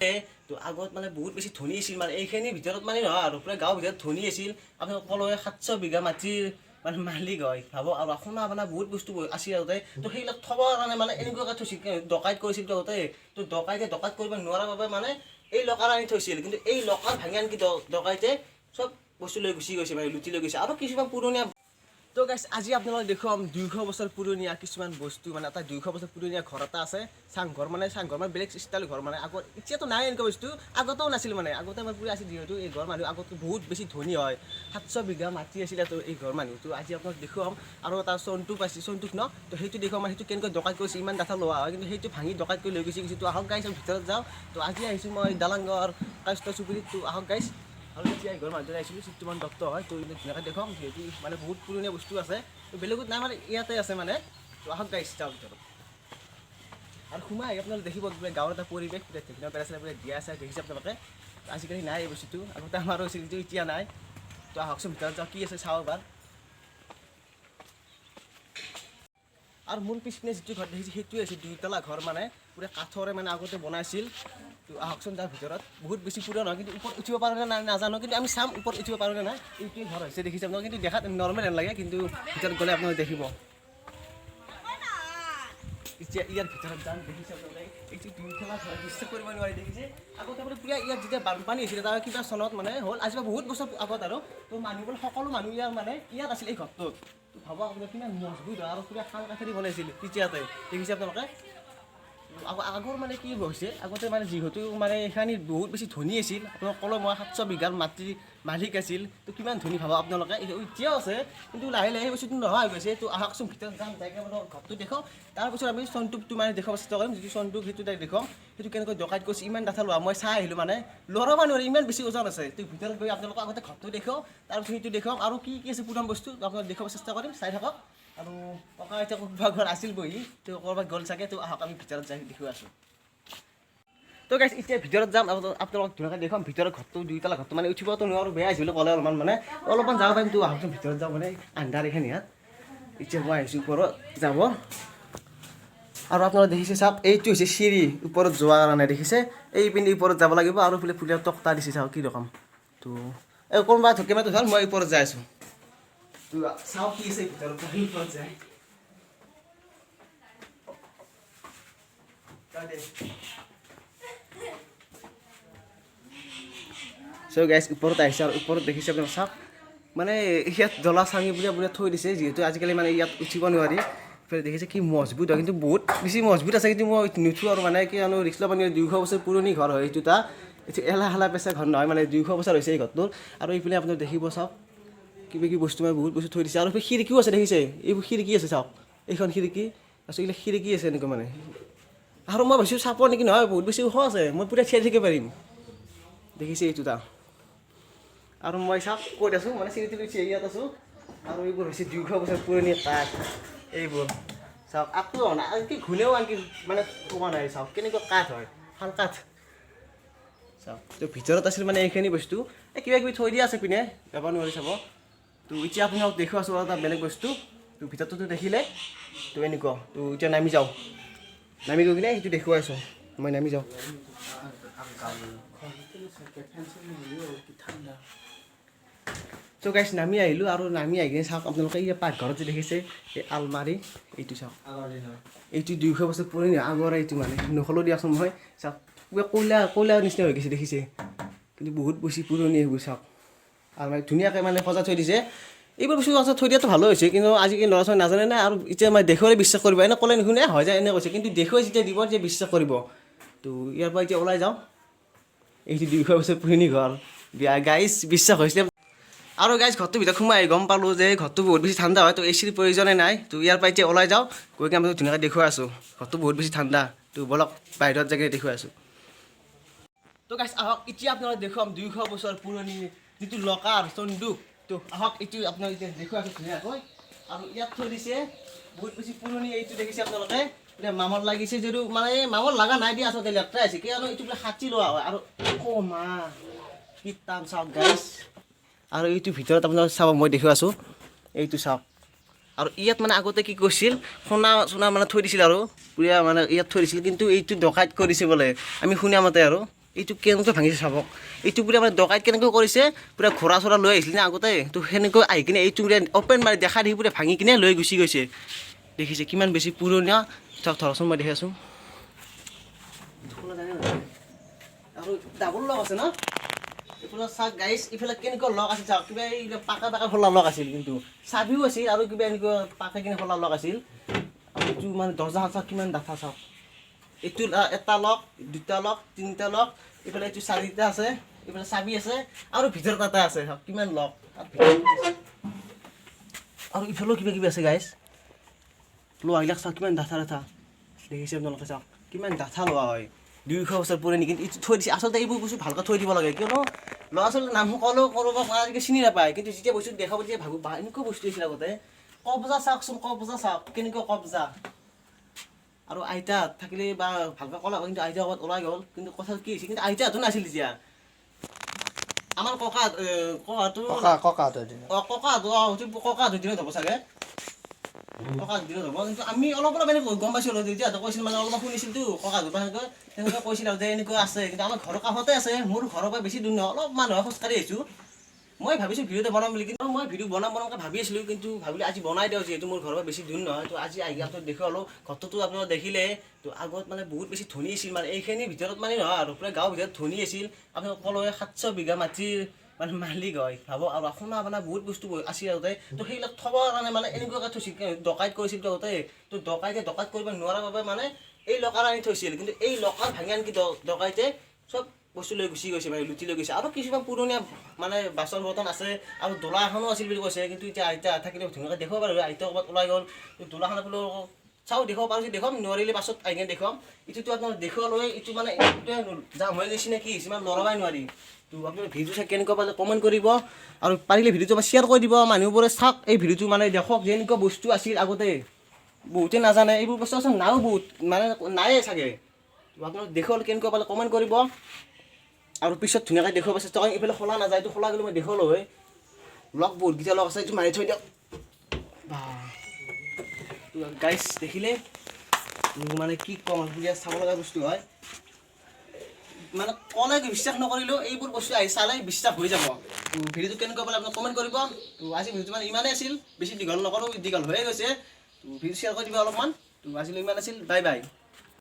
তো আগত মানে বহুত বেছি ধনী আছিল মানে এইখিনিৰ ভিতৰত মানে নহয় আৰু পুৰা গাঁৱৰ ভিতৰত ধনী আছিল আপুনি সকলোৱে 700 বিঘা মাটিৰ মানে মালিক হয় ভাবক আৰু সোণা মানে বহুত বস্তু আছিল আগতে তো সেইবিলাক থবৰ কাৰণে মানে এনেকুৱাকৈ থৈছিল ডকাইত কৰিছিল আগতে তো ডকাইত কৰিব নোৱাৰাৰ বাবে মানে এই লকাৰ আনি থৈছিল কিন্তু এই লকাৰ ভাঙি আনকি ডকাইতে চব বস্তু লৈ গুচি গৈছে মানে লুটি লৈ গৈছে আৰু কিছুমান পুৰণীয়া তো গাইছ আজি আপোনালোকক দেখুৱাম 200 বছৰ পুৰণীয়া কিছুমান বস্তু মানে এটা 200 বছৰ পুৰণীয়া ঘৰ এটা আছে চাংঘৰ মানে বেলেগ ষ্টাইল ঘৰ মানে আগত এতিয়াতো নাই এনেকুৱা বস্তু আগতেও নাছিল মানে আগতে আমাৰ পুৰা আছিল যিহেতু এই ঘৰ মানুহ আগতে বহুত বেছি ধনী হয় 700 বিঘা মাটি আছিলে তো এই ঘৰ মানুহটো আজি আপোনাক দেখুৱাম আৰু এটা চন্তুক পাইছে চন্তুক ন তো সেইটো দেখুৱাম সেইটো কেনেকৈ ডকাইত কৰিছে ইমান ডাঠা লোৱা হয় কিন্তু সেইটো ভাঙি ডকাইত কৰি লৈ গৈছে তো আহক গাইছ ভিতৰত যাওঁ তো আজি আহিছোঁ মই দালাংগৰ কাষ্ট চুবুৰীত তো আহক গাইছ আৰু এতিয়া ঘৰ মানুহ আহিছিলোঁ চিত্ৰমান দত্ত হয় তো ধুনীয়াকৈ দেখুৱাম যিহেতু মানে বহুত পুৰণীয়া বস্তু আছে তো বেলেগত নাই মানে ইয়াতে আছে মানে তো আহক গাইছ যাওঁ ভিতৰত আৰু সোমাই আপোনালোকে দেখিব গাঁৱৰ এটা পৰিৱেশ ধুনীয়া পেলাইছিলে দিয়া আছে দেখিছে আপোনালোকে আজিকালি নাই এই বস্তুটো আগতে আমাৰো আছিল কিন্তু এতিয়া নাই তো আহকচোন ভিতৰত যাওঁ কি আছে চাওঁ এবাৰ আৰু মোৰ পিছপিনে যিটো ঘৰ দেখিছে সেইটোৱে আছে 2তলা ঘৰ মানে পুৰা কাঠৰে মানে আগতে বনাইছিল তো আহকচোন তাৰ ভিতৰত বহুত বেছি পুৰণা নহয় কিন্তু ওপৰত উঠিব পাৰোঁ নে নাই নাজানো কিন্তু আমি চাম ওপৰত উঠিব পাৰোঁ নে নাই এইটোৱে ঘৰ হৈছে দেখিছে আপোনালোকে কিন্তু দেখাত নৰ্মেল নালাগে কিন্তু ভিতৰত গ'লে আপোনালোকে দেখিব এতিয়া ইয়াৰ ভিতৰত যাম দেখিছে আপোনালোকে এইটো 2তলা ঘৰ বিশ্বাস কৰিব নোৱাৰি দেখিছে আগতে আপোনাৰ পুৰা ইয়াত যেতিয়া বানপানী হৈছিলে তাৰ কিবা চনত মানে হ'ল আজি বহুত বছৰ আগত আৰু তো মানুহবোৰ সকলো মানুহ ইয়াৰ মানে ইয়াত আছিল এই ঘৰটোত তো ভাবক আপোনালোকে কিমান মজবুত হয় আৰু পুৰা খাল কাঠেদি বনাইছিল তেতিয়াতে দেখিছে আপোনালোকে আগৰ মানে কি হৈছে আগতে মানে যিহেতু মানে এইখিনি বহুত বেছি ধনী আছিল আপোনালোক ক'লো মই 700 বিঘাৰ মাটিৰ মালিক আছিল তো কিমান ধনী ভাবক আপোনালোকে এতিয়াও আছে কিন্তু লাহে লাহে সেই বস্তুটো নোহোৱা হৈ গৈছে তো আহকচোন ভিতৰত যাম যাই মানে ঘৰটো দেখুৱাওঁ তাৰপিছত আমি চন্তুকটো মানে দেখুৱাব চেষ্টা কৰিম যিটো চন্তুক সেইটো তাই দেখুৱাম সেইটো কেনেকৈ ডকাইত কৰিছে ইমান ডাঠা লোৱা মই চাই আহিলোঁ মানে ল'ৰা মানুহৰ ইমান বেছি ওজন আছে তো ভিতৰত গৈ আপোনালোকক আগতে ঘৰটো দেখুৱাওঁ তাৰপিছত সেইটো দেখুৱাম আৰু কি কি আছে পুৰণা বস্তু আপোনালোক দেখুৱাব চেষ্টা কৰিম চাই থাকক আৰু ককা এতিয়া ক'ৰবাত ঘৰ আছিল বহি তো ক'ৰবাত গ'ল চাগে তো আহক আমি ভিতৰত যাই দেখুৱাই আছোঁ তো গাইছ এতিয়া ভিতৰত যাম আপোনালোকক ধুনীয়াকৈ দেখুৱাম ভিতৰত ঘৰটো 2তলা ঘৰটো মানে উঠিবতো নোৱাৰোঁ বেয়া আহিছিলোঁ ক'লে অলপমান যাব পাৰিম তো আহকচোন ভিতৰত যাওঁ মানে আন্ধাৰ এইখিনি ইয়াত এতিয়া মই আহিছোঁ ওপৰত যাব আৰু আপোনালোকে দেখিছে চাওক এইটো হৈছে চিৰি ওপৰত যোৱাৰ কাৰণে দেখিছে এই পিনে ওপৰত যাব লাগিব আৰু বোলে ফুলীয়া তক্তা দিছে চাওক কি ৰকম তো এই কোনোবা কেমেৰাটো ধৰ মই ওপৰত যাই আছোঁ তো চাওক কি আছে ভিতৰত ওপৰত যায় চ' গাইছ ওপৰত আহিছে আৰু ওপৰত দেখিছে আপোনালোকে চাওক মানে ইয়াত জ্বলা চাঙি বুলি থৈ দিছে যিহেতু আজিকালি মানে ইয়াত উঠিব নোৱাৰি দেখিছে কি মজবুত হয় কিন্তু বহুত বেছি মজবুত আছে কিন্তু মই নুঠোঁ আৰু মানে কি জানো ৰিক্স ল'ব 200 বছৰ পুৰণি ঘৰ হয় এইটো এটা এলাহ পেচা ঘৰ নহয় মানে 200 বছৰ হৈছে এই ঘৰটোৰ আৰু এইপিনে আপোনালোকে দেখিব চাওক কিবা কিবি বস্তু মানে বহুত বস্তু থৈ দিছে আৰু খিৰিকীও আছে দেখিছে এইবোৰ খিৰিকী আছে চাওক এইখন খিৰিকী তাৰপিছত এইবিলাক খিৰিকী আছে এনেকুৱা মানে আৰু মই ভাবিছোঁ চাপৰ নেকি নহয় বহুত বেছি ওখ আছে মই পুৰা থিয়াই থাকিব পাৰিম দেখিছে এইটো তাৰ আৰু মই চাওক ক'ত আছোঁ মানে চিৰিটো ইয়াত আছোঁ আৰু এইবোৰ হৈছে 200 বছৰ পুৰণি কাঠ এইবোৰ চাওক আকৌ আনকি ঘূনেও আনকি মানে কোৱা নাই চাওক কেনেকুৱা কাঠ হয় শাল কাঠ চাওক তো ভিতৰত আছিল মানে এইখিনি বস্তু এই কিবা কিবি থৈ দিয়া আছে পিনে যাব নোৱাৰি চাব তো এতিয়া আপোনাক দেখুৱাই আছোঁ এটা বেলেগ বস্তু তো ভিতৰতো দেখিলে তো এনেকুৱা তো এতিয়া নামি যাওঁ নামি গৈ কিনে সেইটো দেখুৱাই আছোঁ মই নামি যাওঁ চ' গাইছ নামি আহিলোঁ আৰু নামি আহি কিনে চাওক আপোনালোকে এই পাকঘৰত যে দেখিছে এই আলমাৰি এইটো চাওক এইটো 200 বছৰ পুৰণি আগৰ এইটো মানে নহ'লেও দিয়াচোন মই চাওক কিবা কয়লা নিচিনা হৈ গৈছে দেখিছে কিন্তু বহুত বেছি পুৰণি সেইবোৰ চাওক আলমাৰি ধুনীয়াকৈ মানে সজাই থৈ দিছে এইবোৰ বস্তু সজাই থৈ দিয়াটো ভালো হৈছে কিন্তু আজিকালি ল'ৰা ছোৱালী নাজানে নাই আৰু এতিয়া মানে দেখুৱালে বিশ্বাস কৰিব এনে ক'লে নুশুনে হয় যায় এনে কৈছে কিন্তু দেখুৱাই যেতিয়া দিব তেতিয়া বিশ্বাস কৰিব তো ইয়াৰ পৰা এতিয়া ওলাই যাওঁ এইটো 200 বছৰ পুৰণি ঘৰ গাইছ বিশ্বাস হৈছিলে আৰু গাইছ ঘৰটোৰ ভিতৰত সোমাই গম পালোঁ যে ঘৰটো বহুত বেছি ঠাণ্ডা হয় তো এচিৰ প্ৰয়োজনে নাই তো ইয়াৰ পৰা এতিয়া ওলাই যাওঁ গৈ কিনে আমি ধুনীয়াকৈ দেখুৱাই আছোঁ ঘৰটো বহুত বেছি ঠাণ্ডা তো বলক বাহিৰত যাই কিনে দেখুৱাই আছোঁ তো গাইছ আহক এতিয়া আপোনালোকক দেখুৱাম 200 বছৰ পুৰণি যিটো লকাৰ চন্দুক তো আহক এইটো আপোনালোকে এতিয়া দেখুৱাই আছোঁ ধুনীয়াকৈ আৰু ইয়াত থৈ দিছে বহুত বেছি পুৰণি এইটো দেখিছে আপোনালোকে এতিয়া মামৰ লাগিছে যদিও মানে মামৰ লগা নাই দিয়া আচলতে লেতেৰা হৈছে কিয়নো এইটো বোলে সাঁচি লোৱা হয় আৰু মা কি টান চাওক গাইছ আৰু এইটো ভিতৰত আপোনালোকে চাব মই দেখুৱাই আছোঁ এইটো চাওক আৰু ইয়াত মানে আগতে কি কৰিছিল সোণা মানে থৈ দিছিল আৰু পুৰা মানে ইয়াত থৈ দিছিল কিন্তু এইটো ডকাইত কৰিছে বোলে আমি শুনা মতে আৰু এইটো কেনেকৈ ভাঙিছে চাবক এইটো পুৰা মানে ডকাইত কেনেকৈ কৰিছে পুৰা ঘোঁৰা চৰা লৈ আহিছিল না আগতে তো সেনেকৈ আহি কিনে এইটো পুৰা অপেন মাৰি দেখা দেখি পুৰা ভাঙি কিনে লৈ গুচি গৈছে দেখিছে কিমান বেছি পুৰণীয়া চাওক ধৰচোন মই দেখি আছোঁ আৰু ডাবল লক আছে ন এইফালে চাওক গাইছ ইফালে কেনেকুৱা লক আছে চাওক কিবা এই পাকা পাকা খোলা লক আছিল কিন্তু চাবিও আছিল আৰু কিবা এনেকুৱা পাকা কিনে খোলা লক আছিল আৰু এইটো মানে দৰ্জা চাওক কিমান ডাঠা চাওক এইটো এটা লক দুটা লক তিনিটা লক এইফালে এইটো চাৰিটা আছে এইফালে চাবি আছে আৰু ভিতৰত এটা আছে চাওক কিমান লক আৰু ইফালেও কিবা কিবি আছে গাইছ লোহাবিলাক চাওক কিমান ডাঠা ডাঠা দেখিছে আপোনালোকে চাওক কিমান ডাঠা লোৱা হয় 200 বছৰ পুৰণি কিন্তু এইটো থৈ দিছে আচলতে এইবোৰ বস্তু ভালকৈ থৈ দিব লাগে কিয়নো ল'ৰা ছোৱালীৰ নাম সকলো কৰিব আজিকালি চিনি নাপায় কিন্তু যেতিয়া বস্তু দেখাব তেতিয়া ভাবো বা এনেকুৱা বস্তু আছিল আগতে কবজা চাওকচোন কবজা চাওক কেনেকুৱা কবজা আৰু আইতা থাকিলে বা ভালকৈ ক'লা কিন্তু আইতা ক'ৰবাত ওলাই গ'ল কিন্তু কথা কি হৈছে কিন্তু আইতাহঁতো নাছিল তেতিয়া আমাৰ ককাহঁতৰ দিনত হ'ব চাগে ককাহঁতৰ দিনত হ'ব কিন্তু আমি অলপ অলপ এনেকৈ গম পাইছিলোঁ তেতিয়াহঁতে কৈছিল মানে অলপ শুনিছিলতো ককাহঁতৰ পৰা তেনেকৈ কৈছিল আৰু যে এনেকুৱা আছে কিন্তু আমাৰ ঘৰৰ কাষতে আছে মোৰ ঘৰৰ পৰা বেছি দূৰ নহয় অলপ মানুহ খোজকাঢ়ি আহিছোঁ মই ভাবিছোঁ ভিডিঅ'টো বনাম বুলি কিন্তু মই ভিডিঅ' বনামকৈ ভাবি আছিলোঁ কিন্তু ভাবিলোঁ আজি বনাই দিওঁ যিহেতু মোৰ ঘৰৰ পৰা বেছি দূৰ নহয় তো আজি আহি আপোনাক দেখুৱালোঁ ঘৰটোতো আপোনালোকে দেখিলে তো আগত মানে বহুত বেছি ধনী আছিল মানে এইখিনিৰ ভিতৰত মানে নহয় আৰু পুৰা গাঁৱৰ ভিতৰত ধনী আছিল আপোনালোক সকলোৱে 700 বিঘা মাটিৰ মানে মালিক হয় ভাবক আৰু সোণা আপোনাৰ বহুত বস্তু আছিল আগতে তো সেইবিলাক থবৰ কাৰণে মানে এনেকুৱাকৈ থৈছিল ডকাইত কৰিছিল আগতে তো ডকাইত কৰিব নোৱাৰাৰ বাবে মানে এই লকাৰ আনি থৈছিল কিন্তু এই লকাৰ ভাঙি আনকি ডকাইতে চব বস্তু লৈ গুচি গৈছে মানে লুটি লৈ গৈছে আৰু কিছুমান পুৰণীয়া মানে বাচন বৰ্তন আছে আৰু দোলা এখনো আছিল বুলি কৈছে কিন্তু এতিয়া আইতা থাকিলে ধুনীয়াকৈ দেখুৱাব পাৰোঁ আইতা ক'ৰবাত ওলাই গ'ল দোলাখন আপোনালোকক চাওঁ দেখুৱাব পাৰোঁ যদি দেখুৱাম নোৱাৰিলে পাছত আহি কিনে দেখুৱাম এইটোতো আপোনাক দেখুৱালৈ এইটো মানে জাম হৈ গৈছে নে কি ইমান লৰাবই নোৱাৰি তো আপোনালোকে ভিডিঅ' চাই কেনেকুৱা পালে কমেণ্ট কৰিব আৰু পাৰিলে ভিডিঅ'টো শ্বেয়াৰ কৰি দিব মানুহবোৰে চাওক এই ভিডিঅ'টো মানে দেখক যে এনেকুৱা বস্তু আছিল আগতে বহুতে নাজানে এইবোৰ বস্তু আছে নাও বহুত মানে নায়ে চাগে আপোনালোকে দেখুৱালে কেনেকুৱা পালে কমেণ্ট কৰিব আৰু পিছত ধুনীয়াকৈ দেখুৱাব চেষ্টা কৰিম এইফালে খোলা নাযায় এইটো খোলা গ'লে মই দেখুৱালোঁ হয় লগ বহুতকেইটা লগ আছে এইটো মাৰি থৈ দিয়ক গাইছ দেখিলে মানে কি ক'ম চাব লগা বস্তু হয় মানে ক'লে বিশ্বাস নকৰিলেও এইবোৰ বস্তু আহি চালে বিশ্বাস হৈ যাব ভিডিঅ'টো কেনেকুৱা পালে আপোনাক কমেণ্ট কৰিব তো আজি ভিডিঅ'টো মানে ইমানেই আছিল বেছি দীঘল নকৰোঁ দীঘল হৈয়ে গৈছে তো ভিডিঅ' শ্বেয়াৰ কৰি দিব অলপমান তো আজিলৈ ইমান আছিল বাই বাই